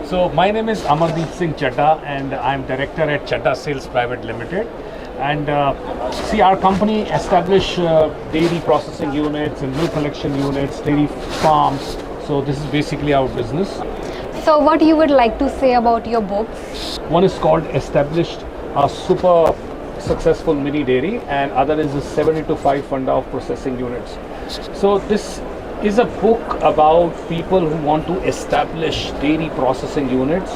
So my name is Amardeep Singh Chadda, and I'm director at Chadda Sales Private Limited. And see, our company establish dairy processing units and milk collection units, dairy farms. So this is basically our business. So what you would like to say about your books? One is called Established, a super successful mini dairy, and other is the 70 to 5 funda of processing units. So this is a book about people who want to establish dairy processing units.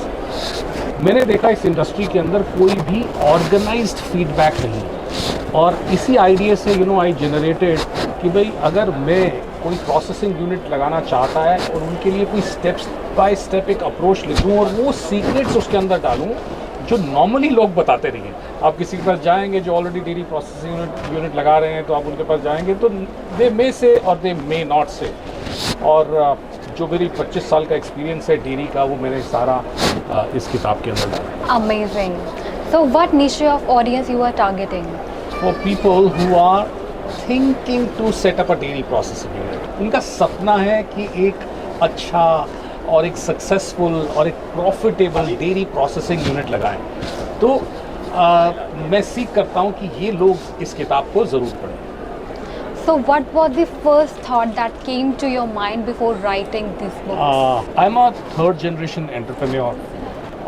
मैंने देखा इस industry के अंदर कोई भी organised feedback नहीं है, और इसी आइडिया से आई जनरेटेड कि भाई अगर मैं कोई प्रोसेसिंग यूनिट लगाना चाहता है और उनके लिए कोई स्टेप्स बाय स्टेप एक अप्रोच लिखूँ और वो सीक्रेट्स उसके अंदर डालूँ जो नॉर्मली लोग बताते नहीं हैं। आप किसी के पास जाएंगे जो ऑलरेडी डेयरी प्रोसेसिंग यूनिट लगा रहे हैं, तो आप उनके पास जाएंगे तो दे मे से और दे मे नॉट से। और जो मेरी 25 साल का एक्सपीरियंस है डेयरी का, वो मैंने सारा इस किताब के अंदर डाला। Amazing. So what niche of audience you are targeting? For people who are thinking to set up a dairy processing unit, उनका सपना है कि एक अच्छा और एक सक्सेसफुल और एक प्रॉफिटेबल डेयरी प्रोसेसिंग यूनिट लगाएं। तो मैं सीख करता हूं कि ये लोग इस किताब को ज़रूर पढ़ें। So what was the first thought that came to your mind before writing this book? I am a third generation entrepreneur,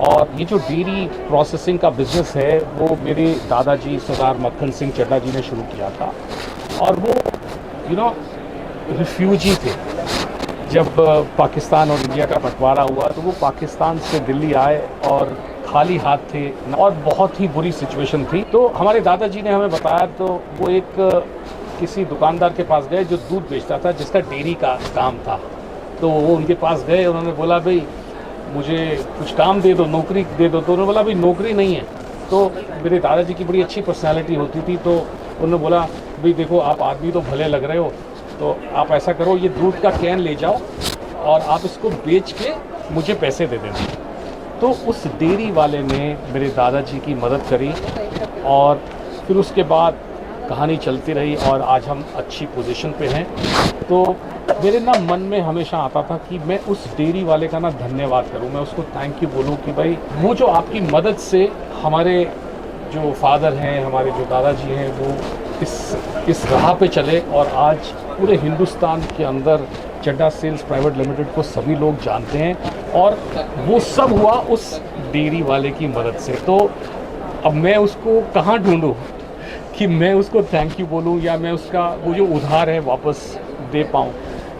और ये जो डेयरी प्रोसेसिंग का बिजनेस है वो मेरे दादाजी सरदार मक्खन सिंह चड्डा जी ने शुरू किया था। और वो रिफ्यूजी थे। जब पाकिस्तान और इंडिया का बंटवारा हुआ तो वो पाकिस्तान से दिल्ली आए और खाली हाथ थे, और बहुत ही बुरी सिचुएशन थी। तो हमारे दादाजी ने हमें बताया, तो वो एक किसी दुकानदार के पास गए जो दूध बेचता था, जिसका डेयरी का काम था। तो वो उनके पास गए, उन्होंने बोला भाई मुझे कुछ काम दे दो, नौकरी दे दो। तो उन्होंने बोला भाई नौकरी नहीं है। तो मेरे दादाजी की बड़ी अच्छी पर्सनैलिटी होती थी, तो उन्होंने बोला भाई देखो आप आदमी तो भले लग रहे हो, तो आप ऐसा करो ये दूध का कैन ले जाओ और आप इसको बेच के मुझे पैसे दे देना। तो उस डेयरी वाले ने मेरे दादाजी की मदद करी, और फिर उसके बाद कहानी चलती रही और आज हम अच्छी पोजीशन पे हैं। तो मेरे मन में हमेशा आता था कि मैं उस डेयरी वाले का धन्यवाद करूं, मैं उसको थैंक यू बोलूं कि भाई वो जो आपकी मदद से हमारे जो फादर हैं, हमारे जो दादाजी हैं, वो इस राह पे चले, और आज पूरे हिंदुस्तान के अंदर चड्डा सेल्स प्राइवेट लिमिटेड को सभी लोग जानते हैं, और वो सब हुआ उस डेयरी वाले की मदद से। तो अब मैं उसको कहाँ ढूंढूं कि मैं उसको थैंक यू बोलूं, या मैं उसका वो जो उधार है वापस दे पाऊं।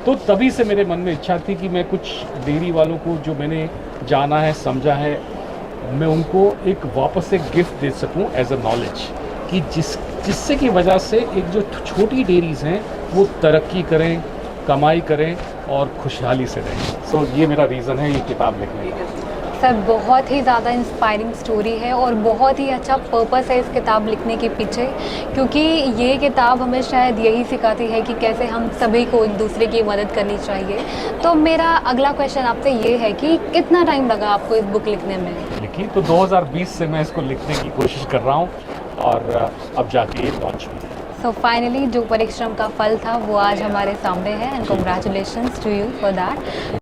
तो तभी से मेरे मन में इच्छा थी कि मैं कुछ डेयरी वालों को जो मैंने जाना है, समझा है, मैं उनको एक वापस एक गिफ्ट दे सकूं एज अ नॉलेज, कि जिससे की वजह से एक जो छोटी डेयरीज हैं वो तरक्की करें, कमाई करें और खुशहाली से रहें। सो ये मेरा रीज़न है ये किताब लिखने का। सर बहुत ही ज़्यादा इंस्पायरिंग स्टोरी है और बहुत ही अच्छा पर्पस है इस किताब लिखने के पीछे, क्योंकि ये किताब हमें शायद यही सिखाती है कि कैसे हम सभी को एक दूसरे की मदद करनी चाहिए। तो मेरा अगला क्वेश्चन आपसे ये है कि कितना टाइम लगा आपको इस बुक लिखने में? लिखी तो 2020 से मैं इसको लिखने की कोशिश कर रहा हूँ, और अब जाके ये लॉन्च हुई। सो फाइनली जो परिश्रम का फल था वो आज हमारे सामने है, and congratulations to you for that.